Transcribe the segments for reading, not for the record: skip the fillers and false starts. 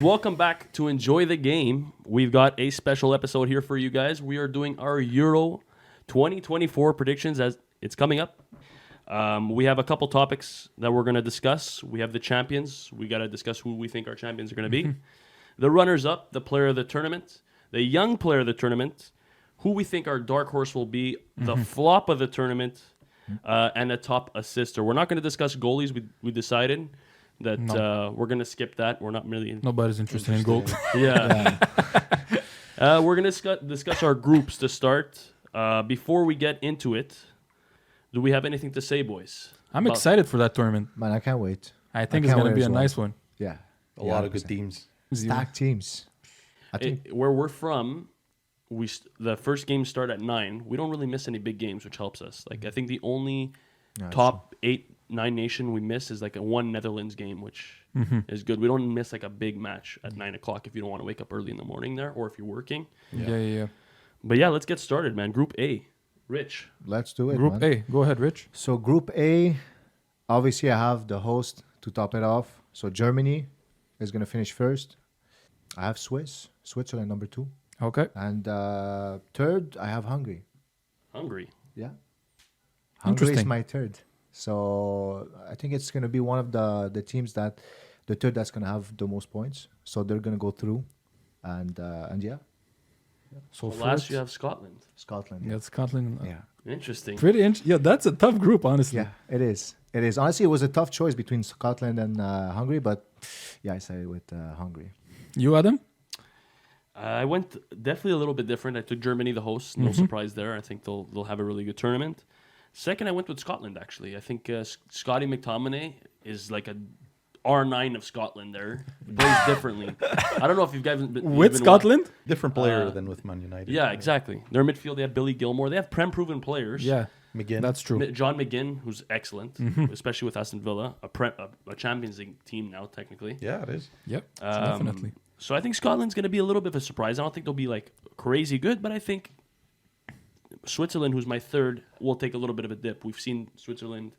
Welcome back to Enjoy the Game. We've got a special episode here for you guys. We are doing our Euro 2024 predictions as it's coming up. We have a couple topics that we're going to discuss. We have the champions. We got to discuss who we think our champions are going to be. The runners-up, the player of the tournament, the young player of the tournament, who we think our dark horse will be, the flop of the tournament, and a top assister. We're not going to discuss goalies. We decided that we're going to skip that. We're not really... Nobody's interested in goal. Yeah. We're going to discuss our groups to start. Before we get into it, do we have anything to say, boys? I'm excited for that tournament. Man, I can't wait. I think it's going to be a nice one. Yeah. A lot of good teams. Stacked teams. I think Where we're from, the first games start at 9. We don't really miss any big games, which helps us. Like I think the only top 8-9 nation we miss is like a one Netherlands game, which is good. We don't miss like a big match at 9 o'clock if you don't want to wake up early in the morning there, or if you're working. Yeah. But yeah, let's get started, man. Group A, Rich. let's do it. Group man. A. Go ahead, Rich. So Group A, obviously I have the host to top it off. So Germany is going to finish first. I have Switzerland number 2. Okay. And third, I have Hungary. Hungary. Yeah. Hungary is Interesting. my third. So I think it's going to be one of the teams the third that's going to have the most points. So they're going to go through. And yeah, So Well, last first, you have Scotland. Scotland. yeah, Scotland. Yeah. Interesting. Yeah, that's a tough group, honestly. Yeah, it is. It is. Honestly, it was a tough choice between Scotland and Hungary, but yeah, I sided with Hungary. You, Adam? I went definitely a little bit different. I took Germany, the host. No surprise there. I think they'll have a really good tournament. Second, I went with Scotland, actually. I think Scotty McTominay is like a R9 of Scotland there. He plays differently. I don't know if you guys... With Scotland? Different player than with Man United. Yeah, exactly. Their midfield, they have Billy Gilmore. They have Prem-proven players. Yeah, McGinn. that's true. John McGinn, who's excellent, especially with Aston Villa, a Champions League team now, technically. Yeah, it is. Yep, definitely. So I think Scotland's going to be a little bit of a surprise. I don't think they'll be like crazy good, but I think Switzerland, who's my third, will take a little bit of a dip. We've seen Switzerland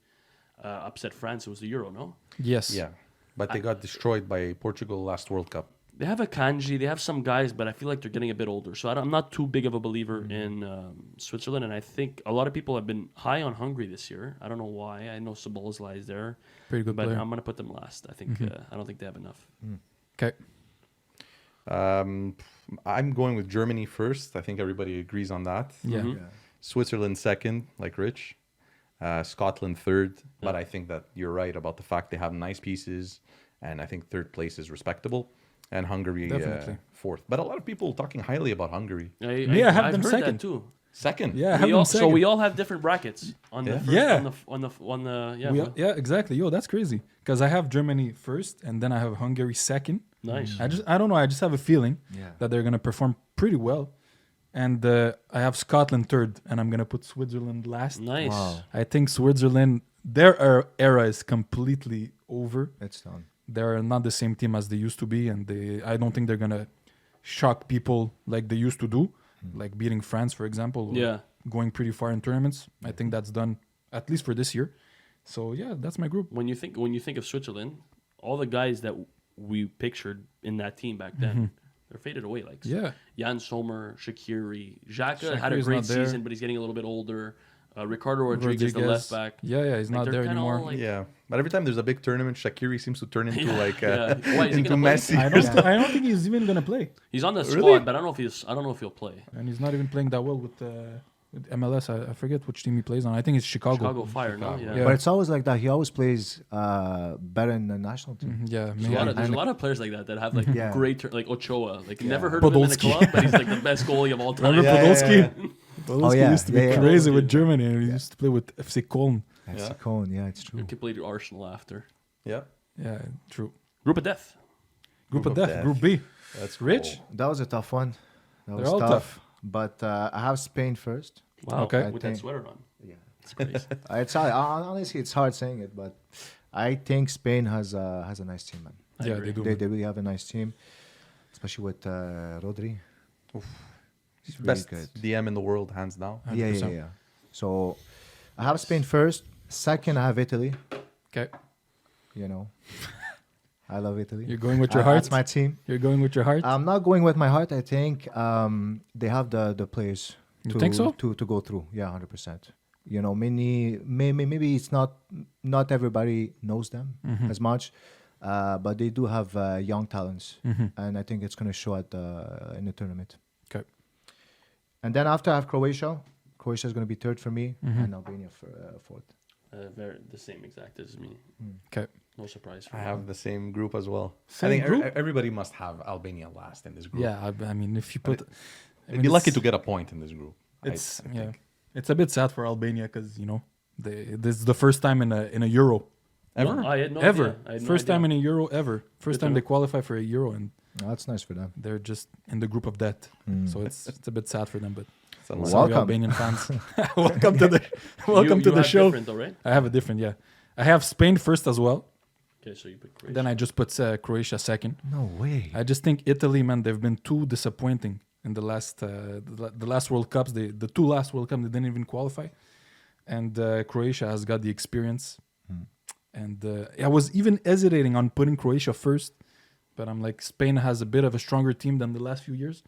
upset France. It was the Euro, no? Yes. Yeah. But they got destroyed by Portugal last World Cup. They have a Kanji, they have some guys, but I feel like they're getting a bit older. So I'm not too big of a believer in Switzerland, and I think a lot of people have been high on Hungary this year. I don't know why. I know Szoboszlai is there, Pretty good but player. I'm going to put them last. I think I don't think they have enough. Okay. I'm going with Germany first. I think everybody agrees on that. Yeah. Mhm. Switzerland second, like Rich. Scotland third. But I think that you're right about the fact they have nice pieces. And I think third place is respectable. And Hungary Definitely. fourth. But a lot of people talking highly about Hungary. I have I've them heard second. that too. Second. Yeah, I have We them all, second. so we all have different brackets on the Yeah. first, Yeah. on the yeah. Yeah, exactly. Yo, that's crazy. Because I have Germany first, and then I have Hungary second. Nice. I don't know. I just have a feeling Yeah. that they're gonna perform pretty well, and I have Scotland third, and I'm gonna put Switzerland last. Nice. Wow. I think Switzerland, their era is completely over. It's done. They're not the same team as they used to be, and I don't think they're gonna shock people like they used to do, like beating France, for example. Or Yeah. going pretty far in tournaments. I think that's done at least for this year. So yeah, that's my group. When you think of Switzerland, all the guys that we pictured in that team back then, they're faded away. Like Yeah. Jan Sommer, Shaqiri, Xhaka had a Shaqiri's great not there. season, but he's getting a little bit older. Ricardo Rodriguez, the left back. Yeah, he's Like, not they're there kinda all, anymore. like- Yeah. But every time there's a big tournament, Shaqiri seems to turn into like yeah. Why, is he into gonna play? Messi. I don't think he's even gonna play, He's on the Really? squad, but I don't know if he'll play. and he's not even playing that well with MLS. I forget which team he plays on. I think it's Chicago. Chicago Fire, no? Chicago. Yeah. Yeah. But it's always like that. He always plays better in the national team. Yeah, There's, maybe. there's a lot of players like that have like Yeah. great, like Ochoa. Like Yeah. never heard of him in a Podolski. club, but he's like the best goalie of all time. Remember Yeah, Podolski? yeah, Podolski Oh, yeah. used to be Yeah, yeah. crazy Podolski. with Germany. And he used to play with FC Köln. That's Yeah. a cone. Yeah, it's true. You can play your Arsenal after. Yeah. Yeah, true. Group of death. Group of of death. death. Group B. That's Rich? cool. That was a tough one. That They're was all tough. But I have Spain first. Wow. Okay. With I that think- sweater on. Yeah. It's crazy. It's hard, honestly, it's hard saying it, but I think Spain has a nice team, man. I Yeah, agree. they do. They really have a nice team, especially with Rodri. He's really Best good. DM in the world, hands down. Yeah, yeah, 100%. yeah. So I have Spain first. Second, I have Italy. Okay. You know, I love Italy. You're going with your heart? That's my team. You're going with your heart? I'm not going with my heart. I think they have the players. You think so? To go through. Yeah, 100%. You know, maybe it's not everybody knows them as much, but they do have young talents, and I think it's going to show in the tournament. Okay. And then after I have Croatia. Croatia is going to be third for me, and Albania for fourth. The same exact as me. Okay. No surprise. For I me. have the same group as well. Same I think group? everybody must have Albania last in this group. Yeah, I mean, if you put... You'd be lucky to get a point in this group. It's I think. it's a bit sad for Albania because, you know, this is the first time in a Euro. Ever? No, I had no Ever. idea. I had no First time idea. in a Euro ever. First to time know. they qualify for a Euro, and That's nice for them. they're just in the group of death. So it's a bit sad for them, but It's unlike- sorry, Welcome. Albanian fans. welcome to the welcome to You the have show. Different though, right? I have a different, yeah. I have Spain first as well. Okay, so you put Croatia. Then I just put Croatia second. No way. I just think Italy, man, they've been too disappointing in the last the last World Cups. The two last World Cups, they didn't even qualify. And Croatia has got the experience. And I was even hesitating on putting Croatia first, but I'm like, Spain has a bit of a stronger team than the last few years.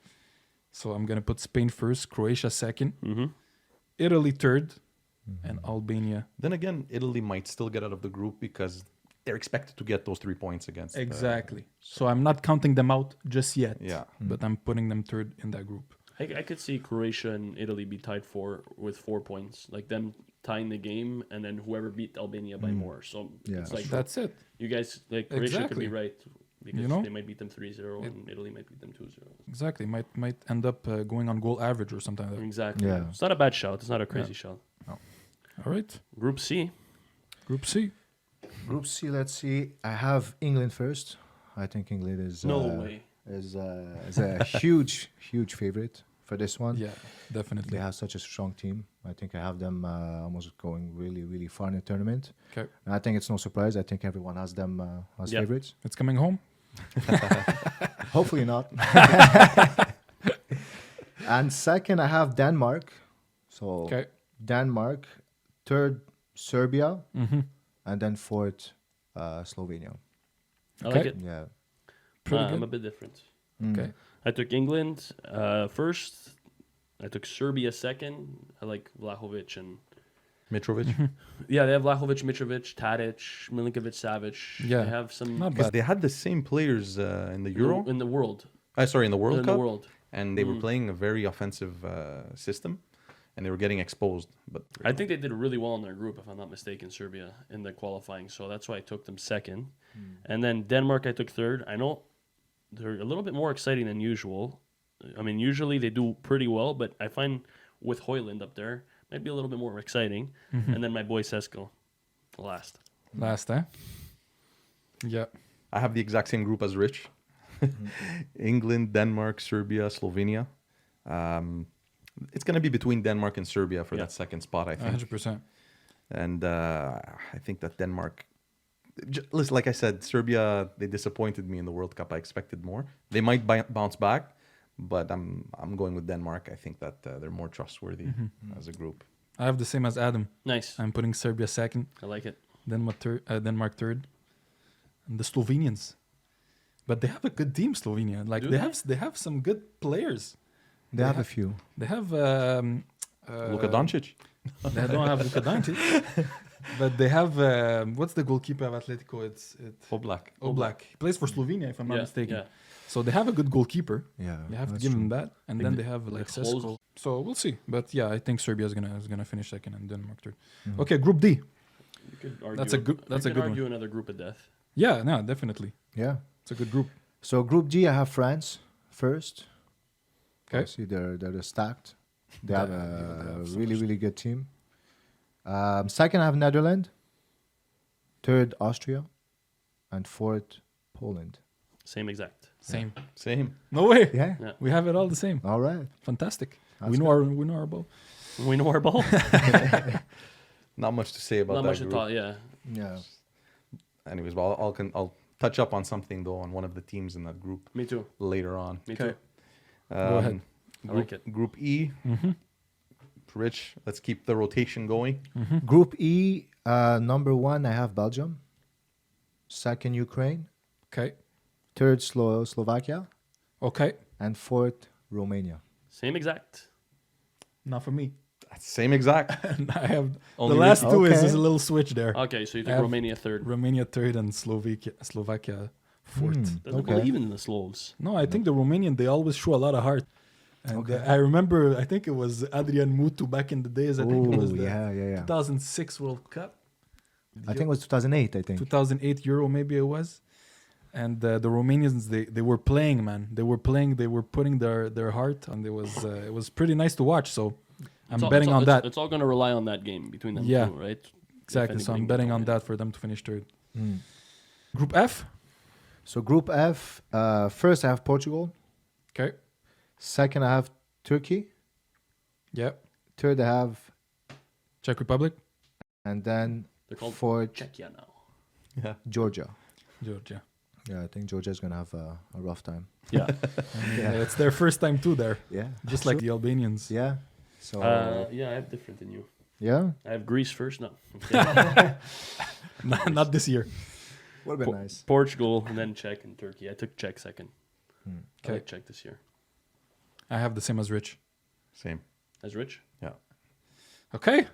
So I'm going to put Spain first, Croatia second, Italy third, and Albania. Then again, Italy might still get out of the group because they're expected to get those 3 points against. Exactly. So I'm not counting them out just yet. Yeah. But I'm putting them third in that group. I could see Croatia and Italy be tied with 4 points, like them tying the game, and then whoever beat Albania by more. So Yeah. it's like That's it. you guys, like Croatia could Exactly. be right because You know? they might beat them 3-0 and Italy might beat them 2-0. Exactly. Might end up going on goal average or something like that. Exactly. Yeah. It's not a bad shout. It's not a crazy shout. All right. Group C. Group C. Group C, let's see. I have England first. I think England is No way. is a huge favorite for this one. Yeah, definitely. They have such a strong team. I think I have them almost going really far in the tournament. Okay. And I think it's no surprise. I think everyone has them as Yeah. favorites. It's coming home. Hopefully not. And second, I have Denmark. So Okay. Denmark, third Serbia, Mm-hmm. and then fourth Slovenia. I like Okay. it. Yeah. Pretty I'm good. a bit different. Okay. I took England first. I took Serbia second. I like Vlahovic and Mitrovic. yeah, they have Vlahovic, Mitrovic, Tadic, Milinkovic, Savic. Yeah. They have some Not Because bad. they had the same players in the Euro. in the world. Sorry, in the World in Cup. the world. And they were playing a very offensive system. And they were getting exposed. But I think they did really well in their group, if I'm not mistaken, Serbia in the qualifying. So that's why I took them second. And then Denmark, I took third. I know they're a little bit more exciting than usual. I mean, usually they do pretty well, but I find with Højlund up there, might be a little bit more exciting. And then my boy Sesko, last. Last, eh? Yeah. I have the exact same group as Rich. England, Denmark, Serbia, Slovenia. It's going to be between Denmark and Serbia for that second spot, I think. 100%. And I think that Denmark... Listen, like I said, Serbia, they disappointed me in the World Cup. I expected more. They might bounce back, but I'm going with Denmark. I think that they're more trustworthy as a group. I have the same as Adam. Nice. I'm putting Serbia second, I like it. Denmark third, and the Slovenians. But they have a good team, Slovenia. Like Do they have some good players. They have a few. They have Luka Doncic. They don't have Luka Doncic, but they have what's the goalkeeper of Atletico? It's Oblak. Oblak. He plays for Slovenia, if I'm not Yeah, mistaken. yeah. So they have a good goalkeeper. Yeah. You have to that's give true. them that, and then they have like close. Sesko. So we'll see. But yeah, I think Serbia is gonna finish second and Denmark third. Okay, Group D. You could argue, That's a good- that's you a could good argue another group of death. Yeah, no, definitely. Yeah. It's a good group. So Group G, I have France first. Okay. See, they're stacked. They have They a have so really good team. Second, I have Netherlands. Third, Austria, and fourth, Poland. Same exact. Same. Same. No way. Yeah. Yeah. We have it all the same. All right. Fantastic. That's We know our ball. We know our ball. Not much to say about Not that much to group. talk. Yeah. Yeah. Anyways, well, I'll touch up on something though on one of the teams in that group Me too. later on. Me Okay. too. Go ahead. I like it. Group E. Rich, let's keep the rotation going. Group E, number one, I have Belgium. Second, Ukraine. Okay. Third, Slovakia. Okay. And fourth, Romania. Same exact. Not for me. Same exact. I have Only the last two is Okay. a little switch there. Okay, so you I took have Romania third. Romania third and Slovakia fourth. Doesn't Okay. believe in the Slovs. No, I think the Romanian, they always show a lot of heart. And Okay. I remember, I think it was Adrian Mutu back in the days. I think it was Ooh, the yeah. 2006 World Cup. I think it was 2008, I think. 2008 Euro, maybe it was. And the Romanians, they were playing, man. They were playing. They were putting their heart, and it was pretty nice to watch. So I'm betting on that. It's all going to rely on that game between them Yeah. two, right? Exactly. If So I'm anybody betting can on win. that for them to finish third. Mm. Group F. So Group F, first I have Portugal. Okay. Second, I have Turkey. Yeah. Third, I have, Czech Republic. and then They're called fourth, Czechia now. Yeah. Georgia. Georgia. Yeah, I think Georgia is going to have a rough time. Yeah. Yeah. It's their first time too there. Yeah. Just like the Albanians. Yeah. So, Yeah, I have different than you. yeah. I have Greece first. No. Okay. Not this year. Would have been nice. Portugal and then Czech and Turkey. I took Czech second. I Okay. like Czech this year. I have the same as Rich. Same. As Rich? Yeah. Okay.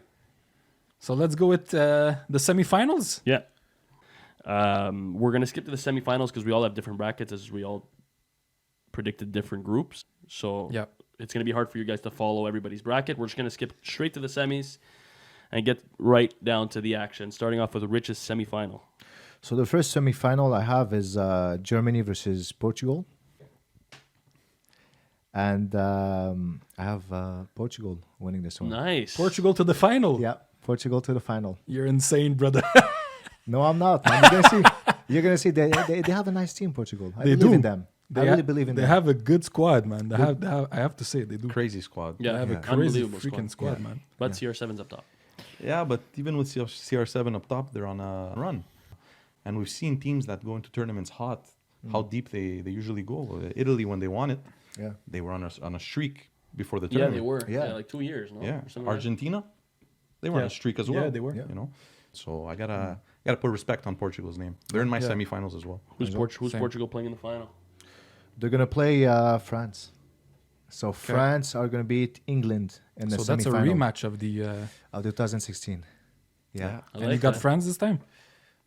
So let's go with the semifinals. Yeah. We're going to skip to the semifinals because we all have different brackets as we all predicted different groups. So Yeah. it's going to be hard for you guys to follow everybody's bracket. We're just going to skip straight to the semis and get right down to the action, starting off with Rich's semifinal. So the first semi-final I have is Germany versus Portugal. And I have Portugal winning this one. Nice. Portugal to the final. Yeah, Portugal to the final. You're insane, brother. No, I'm not. Man. You're gonna see they have a nice team, Portugal. I They believe do. in them. I really believe in They them. have a good squad, man. They have, I have to say, they do. Crazy squad. Yeah, They have a Yeah. crazy Unbelievable freaking squad, man. But CR7's up top. Yeah, but even with CR7 up top, they're on a run. And we've seen teams that go into tournaments hot, how deep they usually go. Italy, when they won it, Yeah. they were on a streak before the Yeah, tournament. they were. Yeah. Yeah, like 2 years, no? Yeah, Or something like that. Argentina, they were on Yeah. a streak as Yeah, well. they were. Yeah. You know, so I gotta put respect on Portugal's name. They're in my Yeah. semifinals as well. Who's Same. Portugal playing in the final? They're gonna play France. So France are gonna beat England in the So that's a semi-final rematch of the. of 2016. Yeah. I And you like got that. France this time.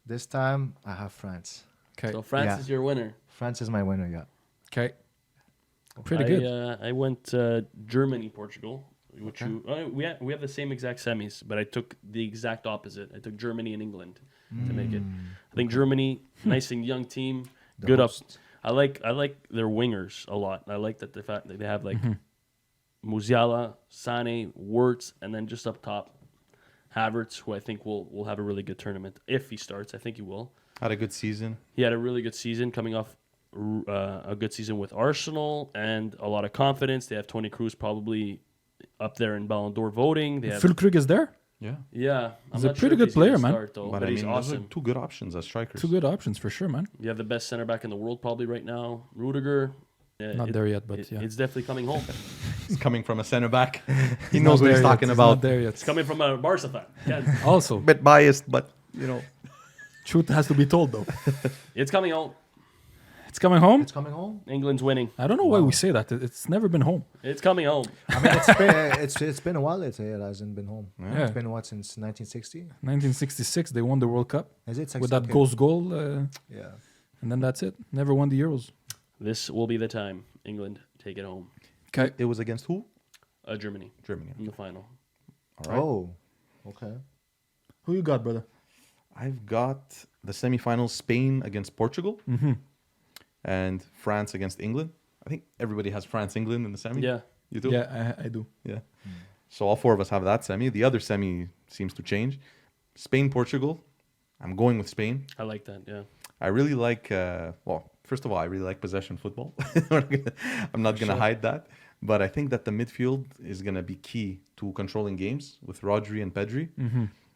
This time I have France. Okay. So France Yeah. is your winner. France is my winner. Yeah. Okay. Pretty good. I went Germany, Portugal. Which we have the same exact semis, but I took the exact opposite. I took Germany and England to make it. I think Germany, nice and young team, The good up. hosts. I like their wingers a lot. I like that the fact that they have like Musiala, Sane, Wirtz, and then just up top, Havertz, who I think will have a really good tournament if he starts. I think he will. Had a good season. He had a really good season coming off a good season with Arsenal and a lot of confidence. They have Tony Cruz probably up there in Ballon d'Or voting. They have, Fulkrug is there. Yeah, yeah, He's I'm a not pretty sure if good he's gonna player, man. start, though, but but I he's mean, those are awesome. two good options as strikers. Two good options for sure, man. You have the best center back in the world probably right now, Rudiger. Not there yet, but yeah. It's definitely coming home. He's coming from a center back. He He's knows not what he's there yet. talking He's about. Not there yet. It's coming from a Barca fan. Yeah, Also, Bit biased, but you know. truth has to be told, though. it's coming home. It's coming home. It's coming home. England's winning. I don't know why we say that. It's never been home. It's coming home. I mean, it's been a while. It hasn't been home. Yeah. It's been what, since 1960? 1966, they won the World Cup Is it with that okay. ghost goal, Yeah. and then that's it. Never won the Euros. This will be the time England take it home. Okay. It was against who? Germany Germany. in the final. All right. Oh. Okay. Who you got, brother? I've got the semifinals: Spain against Portugal, and France against England. I think everybody has France, England in the semi. Yeah. You do. Yeah, I do. Yeah. So all four of us have that semi. The other semi seems to change. Spain, Portugal. I'm going with Spain. I like that. Yeah. I really like. Well, first of all, I really like possession football. I'm not gonna hide that. But I think that the midfield is gonna be key to controlling games with Rodri and Pedri.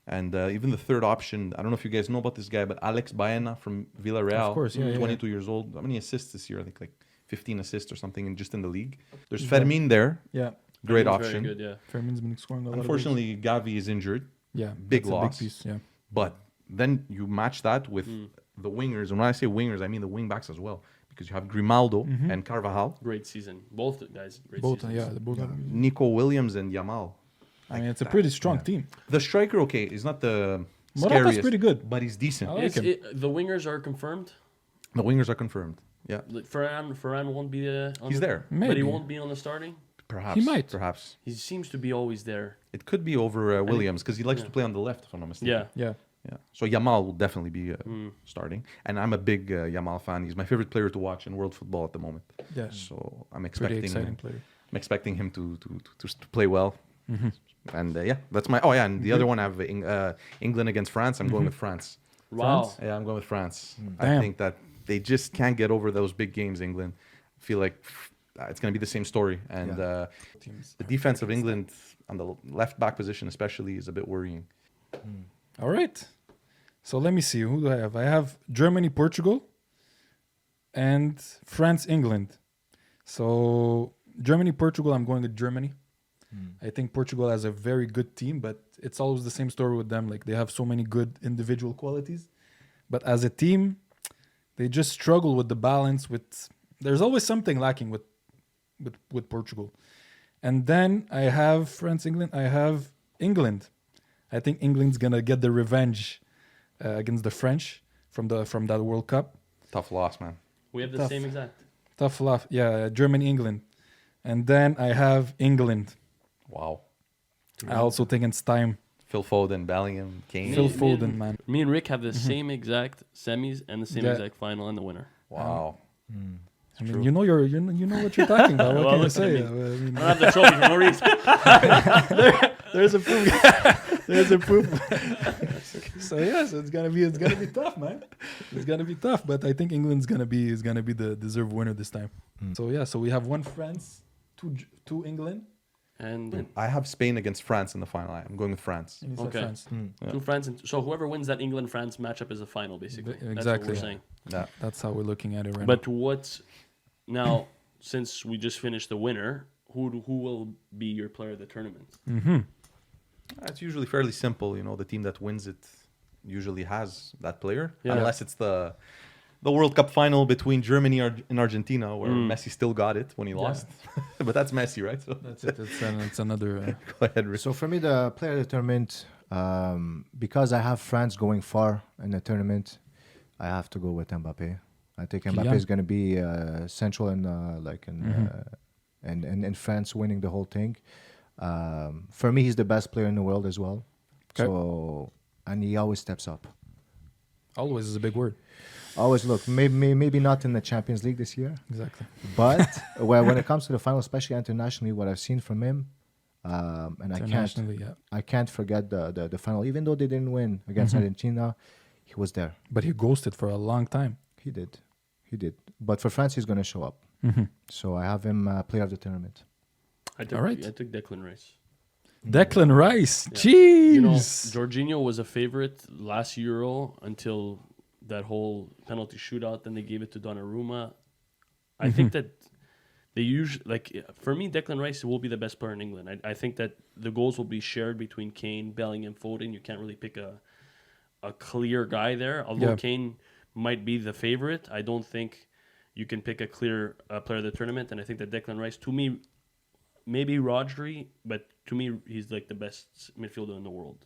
And even the third option, I don't know if you guys know about this guy, but Alex Baena from Villarreal, Of course, yeah, 22 years old. How many assists this year? I think like 15 assists or something, and just in the league. There's Fermin there, Yeah. great Very option. good, yeah. Fermin's been scoring a lot of Unfortunately, Gavi is injured, goals. Yeah. big that's a loss. Big piece, yeah. but then you match that with the wingers, and when I say wingers, I mean the wing backs as well, because you have Grimaldo and Carvajal, Great season. Both guys, great Both, seasons. yeah, the both. Nico Williams and Yamal. I mean, it's a pretty strong team. The striker, okay, is not the Morata's scariest, pretty good. but he's decent. I like him. The wingers are confirmed. The wingers are confirmed. Yeah, Like, Ferran won't be on he's the, there. but he Maybe. won't be on the starting. Perhaps He might. Perhaps He seems to be always there. it could be over Williams because he likes to play on the left, if I'm not mistaken. Yeah. Yeah. Yeah. So Yamal will definitely be starting, and I'm a big Yamal fan. He's my favorite player to watch in world football at the moment. Yeah. So I'm Pretty expecting exciting player. I'm expecting him to play well. And yeah, that's my. Oh yeah, and the other one I have England against France. I'm going with France. Wow. Yeah, I'm going with France. I Damn. think that they just can't get over those big games. England. I feel like it's going to be the same story, and Teams. the defense of England on the left back position especially is a bit worrying. All right. So let me see. Who do I have? I have Germany, Portugal, and France, England. So Germany, Portugal, I'm going with Germany. I think Portugal has a very good team, but it's always the same story with them. Like they have so many good individual qualities, but as a team, they just struggle with the balance. There's always something lacking with Portugal. And then I have France, England. I have England. I think England's gonna get the revenge against the French from that World Cup. Tough loss, man. We have the Tough. same exact. Tough love. Yeah, Germany, England. And then I have England. Wow. I also think it's time. Phil Foden, Bellingham, Kane. Phil Me Foden, and- man. Me and Rick have the same exact semis and the same Yeah. exact final and the winner. Wow. I mean, you know what you're talking about. What Well, can I say? I I mean, I don't have the trophy for no reason. there's a proof. There's a proof. So yeah, so it's gonna be tough, man. It's gonna be tough, but I think England's gonna be the deserved winner this time. So yeah, so we have one France, two England. And I have Spain against France in the final. I'm going with France. And you said Okay. France. two France. So whoever wins that England-France matchup is a final, basically. That's what Exactly. we're saying. Yeah. That's how we're looking at it right But what's now, since we just finished the winner, who will be your player of the tournament? now. It's usually fairly simple. You know, the team that wins it usually has that player, Yeah. unless it's the World Cup final between Germany and Argentina, where Messi still got it when he lost. But that's Messi, right? So That's it. It's another. go ahead, Rick. So for me, the player of the tournament, because I have France going far in the tournament, I have to go with Mbappe. I think Mbappe Kylian. is going to be central in in France winning the whole thing. For me, he's the best player in the world as well. Okay. So and he always steps up. Always is a big word. Always look, maybe not in the Champions League this year, Exactly. but when it comes to the final, especially internationally, what I've seen from him, and Internationally, yeah. I can't forget the final. Even though they didn't win against Argentina, he was there. But he ghosted for a long time. He did. But for France, he's going to show up. So I have him player of the tournament. I took, All right. I took Declan Rice. Declan Rice. Yeah. Jeez. You know, Jorginho was a favorite last Euro until that whole penalty shootout. Then they gave it to Donnarumma. I think that they usually, for me, Declan Rice will be the best player in England. I think that the goals will be shared between Kane, Bellingham, Foden. You can't really pick a clear guy there. Although Yeah. Kane might be the favorite, I don't think you can pick a clear player of the tournament. And I think that Declan Rice, to me, maybe Rodri, but to me, he's like the best midfielder in the world,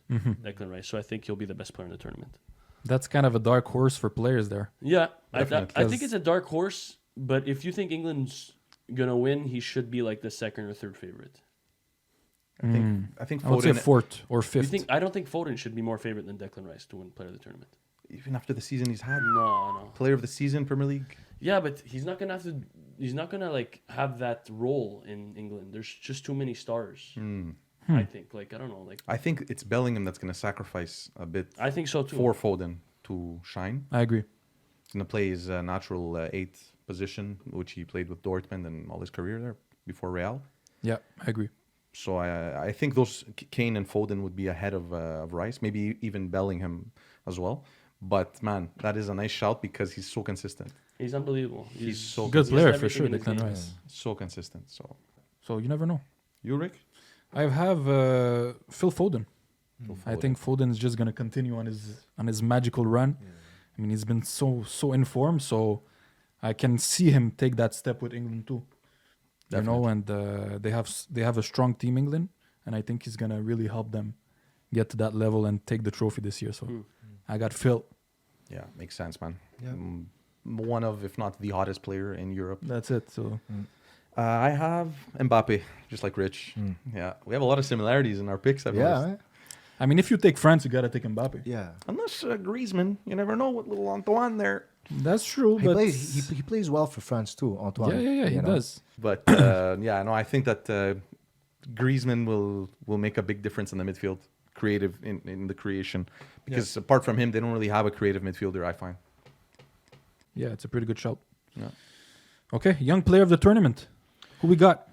Declan Rice. So I think he'll be the best player in the tournament. That's kind of a dark horse for players there. Yeah, I Definitely. think it's a dark horse, but if you think England's gonna win, he should be like the second or third favorite. I think I would say Foden, fourth or You fifth. think? I don't think Foden should be more favorite than Declan Rice to win player of the tournament. even after the season he's had, No. player of the season, Premier League. Yeah, but he's not gonna have to. He's not gonna like have that role in England. There's just too many stars. I think. Like I don't know. Like I think it's Bellingham that's going to sacrifice a bit I think so too. for Foden to shine. I agree. He's going to play his natural eighth position, which he played with Dortmund and all his career there before Real. Yeah, I agree. So I think those Kane and Foden would be ahead of Rice, maybe even Bellingham as well. But man, that is a nice shout because he's so consistent. He's unbelievable. He's so Good he has player for everything sure, in his Declan game. Rice. So consistent. So you never know. You, Rick? I have Phil Foden. I Foden. think Foden is just gonna continue on his magical run, I mean, he's been so in form, so I can see him take that step with England too. You know, and they have a strong team, England, and I think he's gonna really help them get to that level and take the trophy this year. So I got Phil. Yeah, makes sense, man. Yeah. One of, if not the hottest player in Europe. That's it. So I have Mbappe, just like Rich. Yeah, we have a lot of similarities in our picks. I've noticed. Yeah, I mean, if you take France, you gotta take Mbappe. yeah. Unless Griezmann, you never know what little Antoine there. That's true. He but plays well for France too, Antoine. yeah, he you know. does. But yeah, no, I think that Griezmann will make a big difference in the midfield, creative in the creation. Because apart from him, they don't really have a creative midfielder, I find. Yeah, it's a pretty good shout. Yeah. Okay, young player of the tournament. Who we got?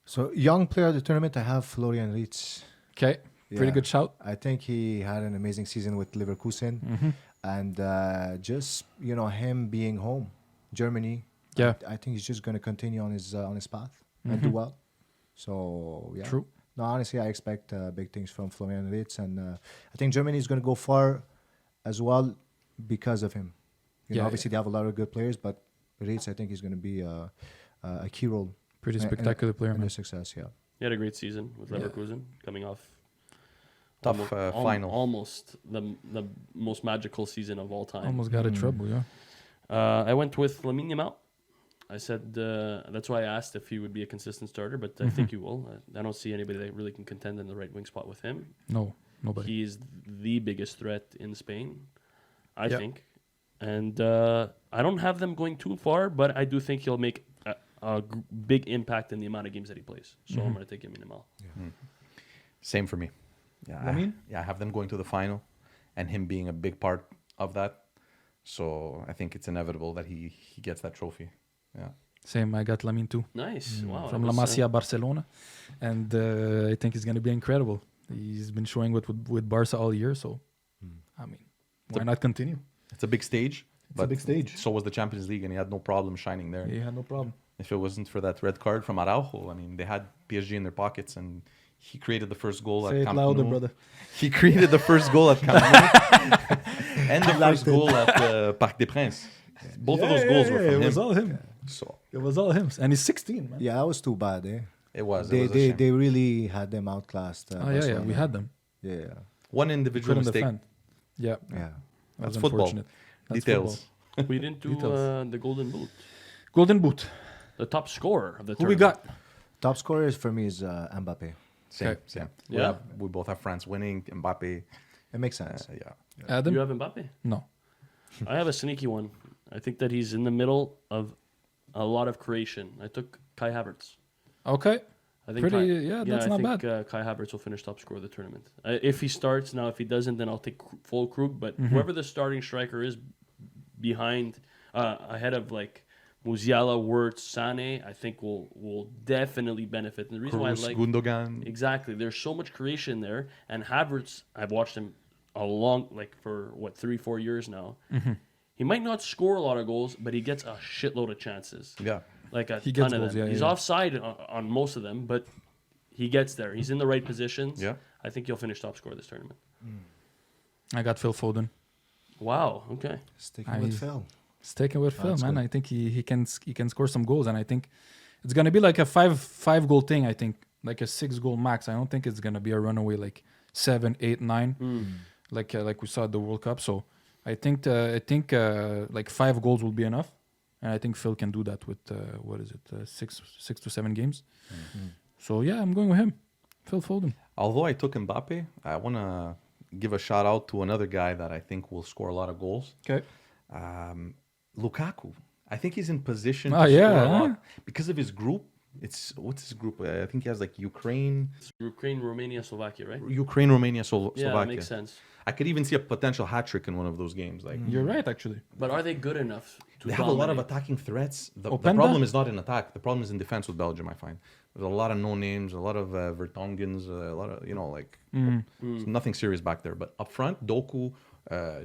So young player of the tournament, I have Florian Wirtz. Okay, pretty Yeah. good shout. I think he had an amazing season with Leverkusen, and just him being home, Germany. Yeah. I think he's just going to continue on his path and do well. So yeah, True. No, honestly, I expect big things from Florian Wirtz, and I think Germany is going to go far as well because of him. You know, Yeah, obviously they have a lot of good players, but Wirtz, I think, is going to be a key role Pretty in- spectacular player, in man. their success. Yeah. He had a great season with Leverkusen, coming off Tough final. almost the most magical season of all time. Almost got a treble, yeah. I went with Lamine Yamal. I said that's why I asked if he would be a consistent starter, but I think he will. I don't see anybody that really can contend in the right wing spot with him. No, nobody. He's the biggest threat in Spain, I Yeah. think. And I don't have them going too far, but I do think he'll make a big impact in the amount of games that he plays. So I'm going to take him in Yamal. Same for me. Yeah, Lamine? I have them going to the final, and him being a big part of that. So I think it's inevitable that he gets that trophy. Yeah. Same, I got Lamine too. Nice. Wow. From that La was, Masia, Barcelona. And I think he's going to be incredible. He's been showing with Barca all year, so I mean, why not continue? It's a big stage. It's a big stage. So was the Champions League, and he had no problem shining there. He had no problem. If it wasn't for that red card from Araujo, I mean, they had PSG in their pockets, and he created the first goal Say at it Camp louder, Nou. brother. He created the first goal at Camp Nou and the first goal at Parc des Princes. Both of those goals were from it him. was all him. So It was all him. And he's 16, man. Yeah, that was too bad, eh? it was. They it was a shame. they really had them outclassed. Oh, yeah, we had them. Yeah, One individual Couldn't mistake. defend. Yeah, yeah. that That's was football. unfortunate. That's Details. we didn't do Details. the Golden Boot. Golden Boot. The top scorer of the Who we tournament. got? Top scorers for me is Mbappe. Same. Okay. Same. Yeah. We both have France winning. Mbappe. It makes sense. Yeah. Adam? You have Mbappe? No. I have a sneaky one. I think that he's in the middle of a lot of creation. I took Kai Havertz. Okay. I think Pretty, Kai, yeah, that's I not think, bad. Kai Havertz will finish top scorer of the tournament. If he starts now, if he doesn't, then I'll take full Krug. But whoever the starting striker is behind, ahead of like Musiala, Wirtz, Sane, I think will definitely benefit. And the reason why I Kroos, like Gundogan. exactly, there's so much creation there, and Havertz, I've watched him for 3-4 years now. He might not score a lot of goals, but he gets a shitload of chances. Yeah. Like a He ton gets of goals, them. yeah, He's yeah. offside on most of them, but he gets there. He's in the right positions. Yeah. I think he'll finish top scorer this tournament. I got Phil Foden. Wow. Okay. Sticking with Phil. Sticking with Phil, That's man. good. I think he can score some goals, and I think it's gonna be like a five goal thing. I think like a 6-goal max. I don't think it's gonna be a runaway like 7, 8, 9, like we saw at the World Cup. So I think like 5 goals will be enough, and I think Phil can do that with 6 to 7 games. So yeah, I'm going with him, Phil Foden. Although I took Mbappe, I want to give a shout out to another guy that I think will score a lot of goals. Okay. Lukaku. I think he's in position Oh, to yeah, score a huh? lot because of his group. What's his group? I think he has like Ukraine, Romania, Slovakia, right? Romania, Slovakia. Yeah, that makes sense. I could even see a potential hat trick in one of those games. Like You're right, actually. But are they good enough to they have a lot of dominate? attacking threats. The Openda? problem is not in attack. The problem is in defense with Belgium. I find there's a lot of no names, a lot of Vertonghen's, a lot of nothing serious back there. But up front, Doku,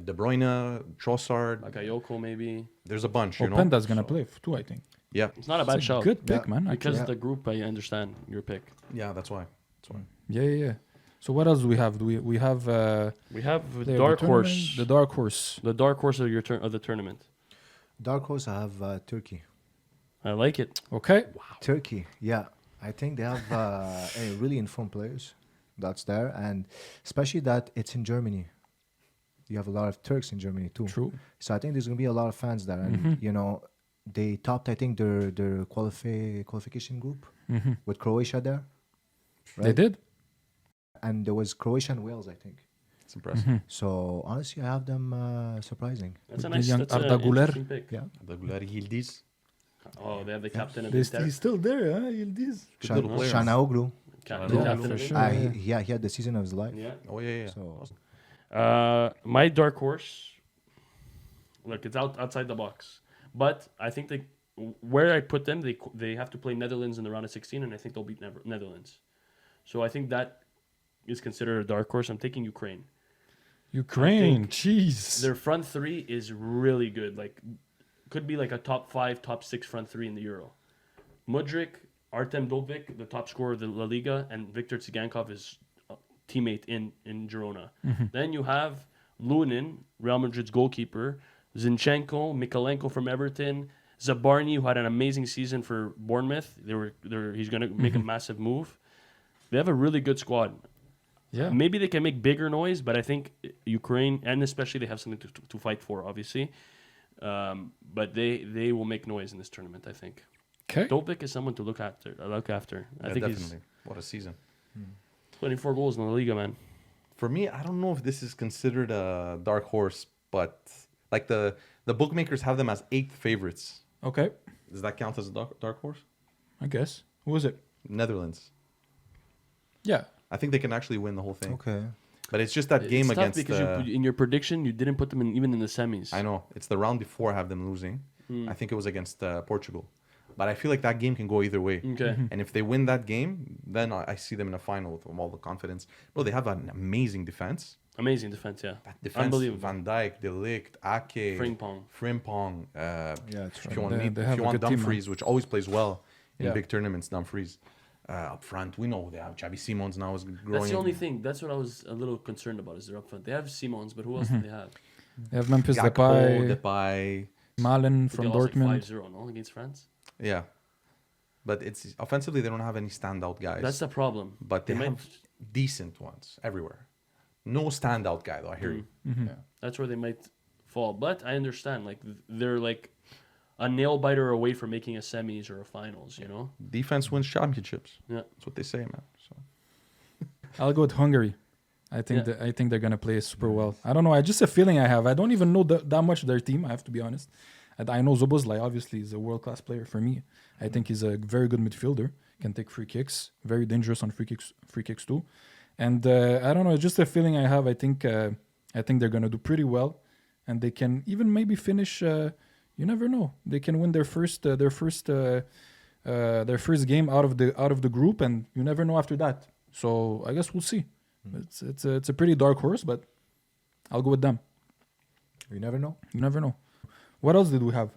De Bruyne, Trossard. Bakayoko, maybe. There's a bunch. Openda's gonna play too, I think. Yeah, It's not a bad It's a shout. good pick, Yeah. man. Because Actually. the group, I understand your pick. yeah, that's why. Yeah. So what else do we have? We have We have the dark tournament, horse. the dark horse. The dark horse of the tournament. Dark horse, I have Turkey. I like it. Okay. Turkey, yeah. I think they have a really informed players that's there, and especially that it's in Germany. You have a lot of Turks in Germany too. True. So I think there's gonna be a lot of fans there, and you know, they topped I think their qualification group with Croatia there. They did. And there was Croatia and Wales, I think. It's impressive. So honestly, I have them surprising. That's a With the nice. young That's an Arda Güler. interesting pick. Yeah, The Gulari Yildiz. Oh, they have the captain of He's Inter. still there, huh? Yildiz. Good little player. Shanaoglu. Captain Yeah, captain for of sure. Inter. He had the season of his life. Yeah. Oh yeah. So My dark horse. Look, it's outside the box, but I think where I put them, they have to play Netherlands in the round of 16, and I think they'll beat Netherlands. So I think that is considered a dark horse. I'm taking Ukraine. Ukraine. think Jeez. Their front three is really good. Like, could be like a top 5, top 6 front three in the Euro. Mudryk, Artem Dovbyk, the top scorer of the La Liga, and Viktor Tsigankov is a teammate in Girona. Then you have Lunin, Real Madrid's goalkeeper, Zinchenko, Mikalenko from Everton, Zabarny, who had an amazing season for Bournemouth. He's going to make a massive move. They have a really good squad. Yeah. Maybe they can make bigger noise, but I think Ukraine, and especially they have something to fight for, obviously. But they will make noise in this tournament, I think. Okay. Dovbyk is someone to look after. I think definitely. What a season. he's 24 goals in the Liga, man. For me, I don't know if this is considered a dark horse, but like the bookmakers have them as 8th favorites. Okay. Does that count as a dark horse? I guess. Who is it? Netherlands. Yeah. I think they can actually win the whole thing. okay. But it's just that game It's tough against. because in your prediction you didn't put them even in the semis. I know it's the round before I have them losing. I think it was against Portugal, but I feel like that game can go either way. Okay. And if they win that game, then I see them in a final with all the confidence. Bro, they have an amazing defense. Amazing defense, yeah. That defense, Unbelievable. Van Dijk, De Ligt, Ake, Frimpong. Yeah, it's If true. you want, They have if you a want good team, Dumfries, which always plays well in Yeah. big tournaments, Dumfries. Up front, we know they have Xavi Simons now is growing. That's the only thing. That's what I was a little concerned about. Is they're up front. They have Simons, but who else do they have? They have Memphis Gakpo, Depay, Depay. Malen They from lost Dortmund. like 5-0, no, against France. Yeah. But it's offensively, they don't have any standout guys. That's the problem. but they they have might- decent ones everywhere. No standout guy, though, I hear you. Yeah. That's where they might fall. But I understand. Like they're like a nail biter away from making a semis or a finals. You know. Defense wins championships. Yeah. That's what they say, man. So I'll go with Hungary. I think Yeah. I think they're gonna play super well. I don't know. I just a feeling I have. I don't even know that much their team. I have to be honest. And I know Szoboszlai obviously is a world class player for me. I think he's a very good midfielder. Can take free kicks. Very dangerous on free kicks too. And I don't know. It's just a feeling I have. I think they're gonna do pretty well, and they can even maybe finish. You never know. They can win their first game out of the group, and you never know after that. So I guess we'll see. It's a pretty dark horse, but I'll go with them. You never know. You never know. What else did we have?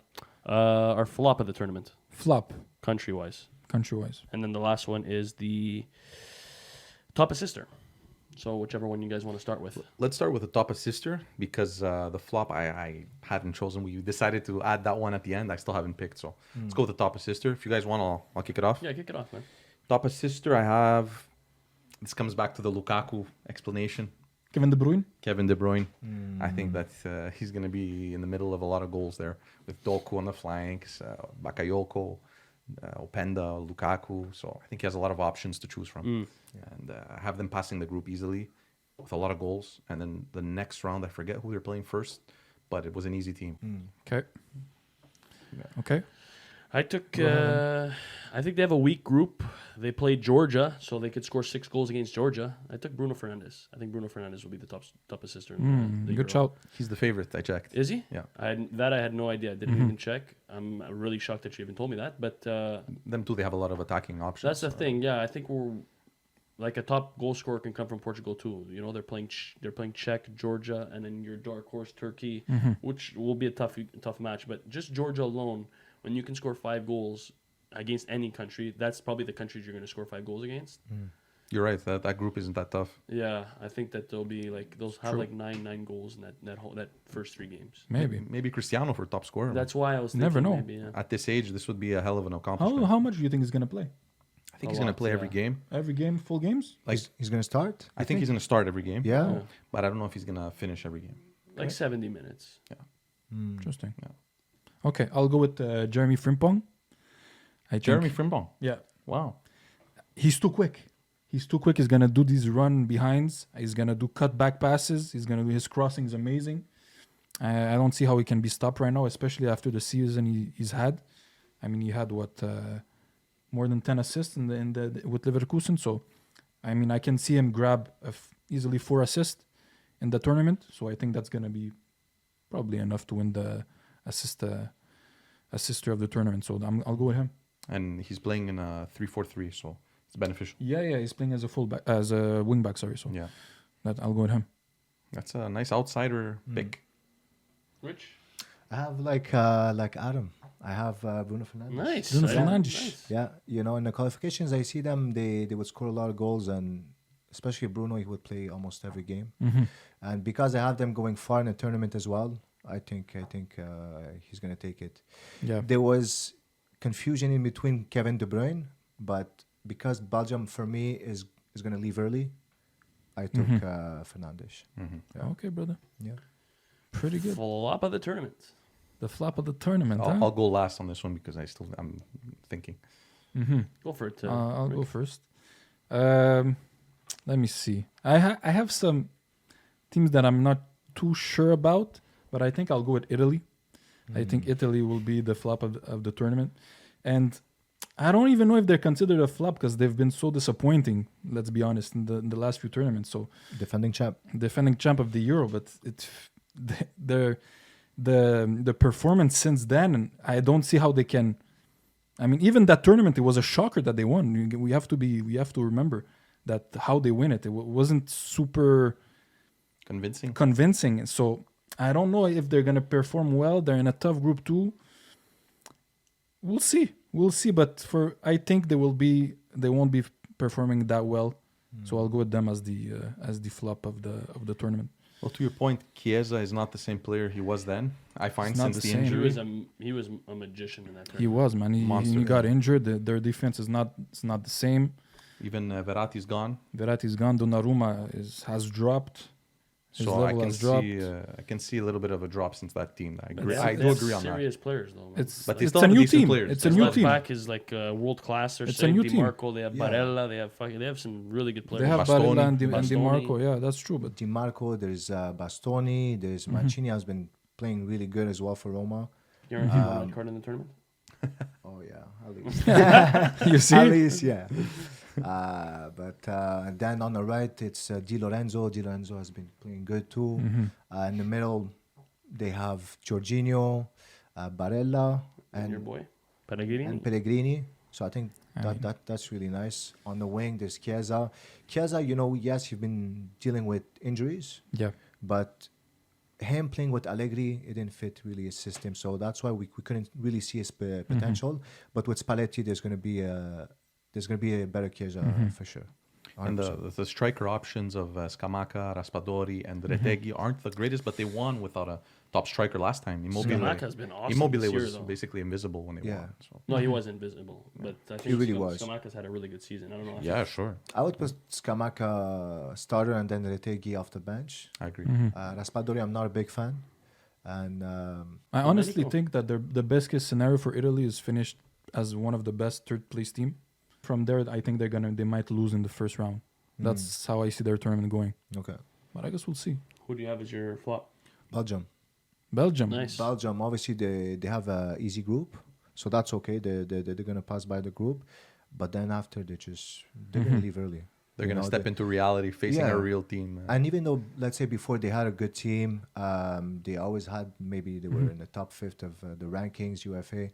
Our flop of the tournament, Flop, country-wise, country-wise. and then the last one is the top assistor. So whichever one you guys want to start with. let's start with the top sister because the flop I hadn't chosen. We decided to add that one at the end. I still haven't picked, so let's go with the top sister. If you guys want, I'll kick it off. Yeah, kick it off, man. Top sister, I have. This comes back to the Lukaku explanation. Kevin De Bruyne. Kevin De Bruyne. I think that he's going to be in the middle of a lot of goals there with Doku on the flanks, Bakayoko, Openda, Lukaku. So I think he has a lot of options to choose from. And have them passing the group easily with a lot of goals. And then the next round, I forget who they're playing first, but it was an easy team. Okay. Okay. I took. I think they have a weak group. They played Georgia, so they could score 6 goals against Georgia. I took Bruno Fernandes. I think Bruno Fernandes will be the top assistant. in the Good Euro. shout. He's the favorite, I checked. Is he? Yeah. I had no idea. I didn't even check. I'm really shocked that you even told me that. But Them too, they have a lot of attacking options. that's the thing. Yeah, I think we're like a top goal scorer can come from Portugal too. You know, they're playing Czech, Georgia, and then your dark horse Turkey, which will be a tough match. But just Georgia alone, when you can score 5 goals against any country, that's probably the countries you're going to score 5 goals against. You're right. That group isn't that tough. Yeah, I think that they'll be like they'll have True. like nine goals in that first 3 games. Maybe. Cristiano for top scorer. That's why I was thinking Never know. maybe. Yeah. At this age, this would be a hell of an accomplishment. How much do you think he's gonna play? I think A he's going lot, to play every yeah. game. Every game, full games? Like He's gonna start. I think he's going to start every game. Yeah. Yeah. But I don't know if he's going to finish every game. Like 70 minutes. Mm. Interesting. Yeah. Okay, I'll go with Jeremy Frimpong. Jeremy Frimpong. Yeah. Wow. He's too quick. He's too quick. He's gonna do these run behinds. He's gonna do cut back passes. He's gonna do his crossing is amazing. I don't see how he can be stopped right now, especially after the season he's had. I mean, he had more than 10 assists in the with Leverkusen. So, I mean, I can see him grab easily 4 assists in the tournament. So I think that's gonna be probably enough to win the assister of the tournament. So I'll go with him. And he's playing in a 3-4-3, so it's beneficial. Yeah, he's playing as a fullback, as a wingback. Sorry, so Yeah. I'll go with him. That's a nice outsider pick. Rich? I have like Adam. I have Bruno Fernandes. Nice. Bruno Yeah, Fernandes. nice. Yeah, in the qualifications, I see them. They would score a lot of goals, and especially Bruno, he would play almost every game. Mm-hmm. And because I have them going far in the tournament as well, I think he's gonna take it. Yeah. There was confusion in between Kevin De Bruyne, but because Belgium for me is gonna leave early, I took Fernandes. Yeah. Okay, brother. Yeah. Pretty good. Flop of the tournament. The flop of the tournament, I'll go last on this one because I'm thinking. Mm-hmm. Go for it. I'll Rick. go first. Let me see. I have some teams that I'm not too sure about, but I think I'll go with Italy. I think Italy will be the flop of the tournament. And I don't even know if they're considered a flop because they've been so disappointing, let's be honest, in the last few tournaments. So Defending champ. defending champ of the Euro, but the performance since then, and I don't see how they can. I mean, even that tournament, it was a shocker that they won. We have to remember that how they win it. It wasn't super convincing. So I don't know if they're gonna perform well. They're in a tough group too. We'll see. But I think they won't be performing that well. So I'll go with them as the flop of the tournament. Well, to your point, Chiesa is not the same player he was then. I find It's not since the the same. injury. He was a magician in that He tournament. was, man. Monster. He got injured. Their defense is not the same. Even Verratti's gone. Verratti's gone. Donnarumma has dropped. His So level has dropped. I can see a little bit of a drop since that team. I agree. They I have do agree on that. serious players though. Man. But they It's still a have new decent team. players. It's a His new left team. back is like world class. They're It's a saying new Di team. Marco. They have Yeah. Barella. They have some really good players. They have Bastoni. Barella and Di Bastoni. Marco. Yeah, that's true. But Di Marco, there's Bastoni, there's Mancini has been playing really good as well for Roma. Guaranteed red card in the tournament. Oh yeah, at least. you see, At least, yeah. But then on the right, it's Di Lorenzo. Di Lorenzo has been playing good too. In the middle, they have Jorginho, Barella, And your and boy Pellegrini. Pellegrini. So I think that's really nice. On the wing, there's Chiesa. Chiesa, yes, he's been dealing with injuries, yeah, but him playing with Allegri, it didn't fit really his system. So that's why we couldn't really see his potential. But with Spalletti, there's going to be a better Chiesa for sure. And 100%. the striker options of Scamacca, Raspadori, and Retegui aren't the greatest, but they won without a top striker last time. Scamacca's been awesome Immobile this year, was though. basically invisible when they Yeah. won. So. No, he was invisible, but I think He really was. Scamacca's had a really good season. I don't know. Yeah, sure. I would put Scamacca starter and then Retegui off the bench. I agree. Raspadori, I'm not a big fan. And I honestly Domenico. think that the best case scenario for Italy is finished as one of the best third place team. From there, I think they might lose in the first round. That's how I see their tournament going. okay, But I guess we'll see. Who do you have as your flop? Belgium. Belgium. Nice. Belgium, obviously they have a easy group, so that's okay. They're gonna pass by the group, but then after they're gonna leave early. They're You going to know, step into reality, facing Yeah. a real team. And even though, let's say before they had a good team, they always had, maybe they were in the top 5th of the rankings, UFA.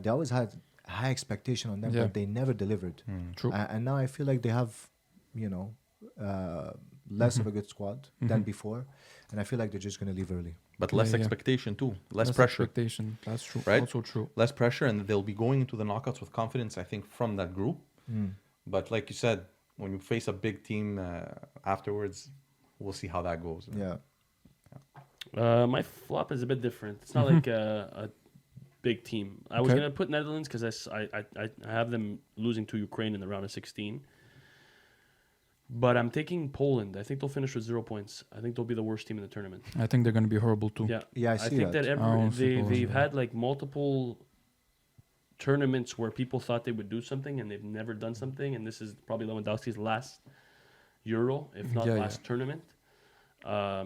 They always had high expectation on them, Yeah. but they never delivered. True. And now I feel like they have, less of a good squad than before. And I feel like they're just going to leave early. But less Yeah. expectation too. Less pressure. Expectation. That's true. Right? Also true. Less pressure, and they'll be going into the knockouts with confidence, I think, from that group. But like you said, when you face a big team afterwards, we'll see how that goes. Yeah. My flop is a bit different. It's not like a big team. I was Okay. gonna put Netherlands because I have them losing to Ukraine in the round of 16. But I'm taking Poland. I think they'll finish with 0 points. I think they'll be the worst team in the tournament. I think they're going to be horrible too. Yeah, Yeah, I I see think that. that I also Poland, they've yeah. had like multiple tournaments where people thought they would do something and they've never done something. And this is probably Lewandowski's last Euro, if not Yeah, last tournament. I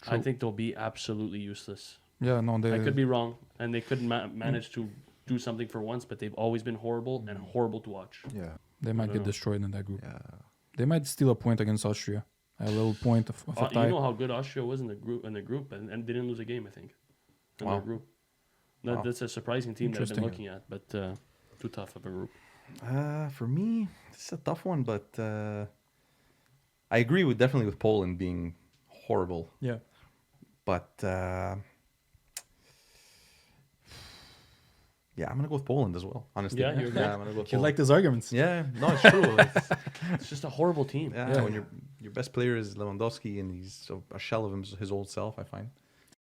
True. think they'll be absolutely useless. Yeah, no, they I could be wrong, and they couldn't manage to do something for once, but they've always been horrible and horrible to watch. Yeah. they might I get don't know. destroyed in that group. Yeah. They might steal a point against Austria. A little point of a tie. You know how good Austria was in the group, and they didn't lose a game. I think in Wow. their group. Wow. That's a surprising team that I've been Interesting. looking at, but too tough of a group. For me, this is a tough one, but I agree with definitely with Poland being horrible. Yeah. But yeah, I'm gonna go with Poland as well. Honestly, Yeah, you agree? I'm gonna go with You Poland. like his arguments. Yeah, no, it's true. It's just a horrible team. Yeah, when your best player is Lewandowski and he's a shell of his old self, I find.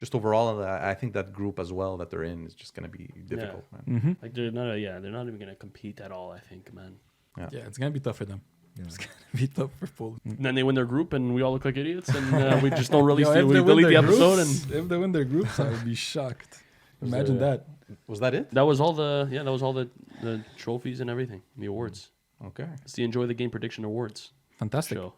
Just overall, I think that group as well that they're in is just gonna be difficult, man. Mm-hmm. Like they're not even gonna compete at all. I think, man. Yeah, it's going to be tough for them. Yeah. It's going to be tough for Poland. And then they win their group, and we all look like idiots, and we just don't release. Yo, We if they win delete the their episode, groups- and if they win their groups, I would be shocked. Imagine uh, that. Was that it? that was all the trophies and everything, the awards. Okay. It's the Enjoy the Game Prediction Awards Fantastic. show.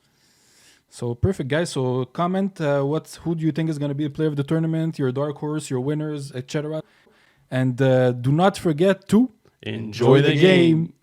So perfect, guys. So comment who do you think is going to be the player of the tournament, your dark horse, your winners, etc. And do not forget to Enjoy the game.